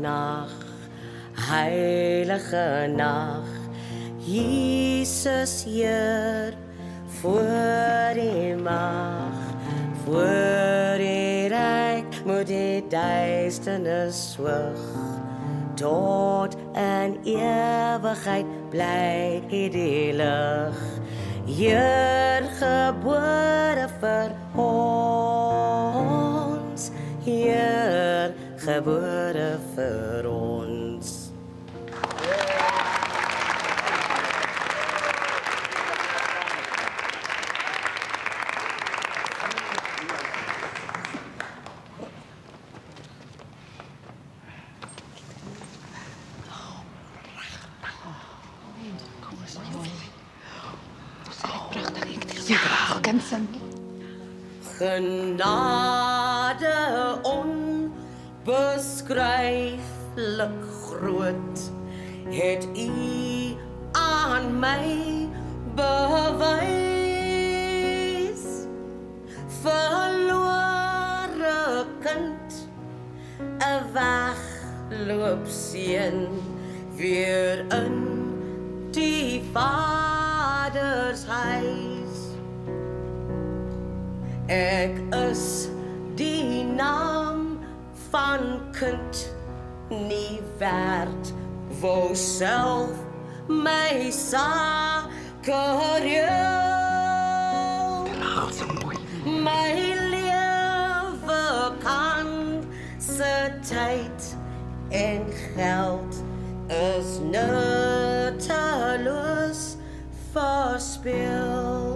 nag, heilige nag, Jesus Heer, voor die mag, voor die rijk, moet die duisternis swig, tot in ewigheid bly die lig, Heer gebore vir ons, Heer gebore vir ons. Genade onbeskryflik groot, het U aan my bewys. Verlore kind, 'n wegloopseun, weer in die Vaders huis. Ek is die naam van kind nie werd, wou self my sake reël. My lewe kan se tyd en geld is nutteloos verspil.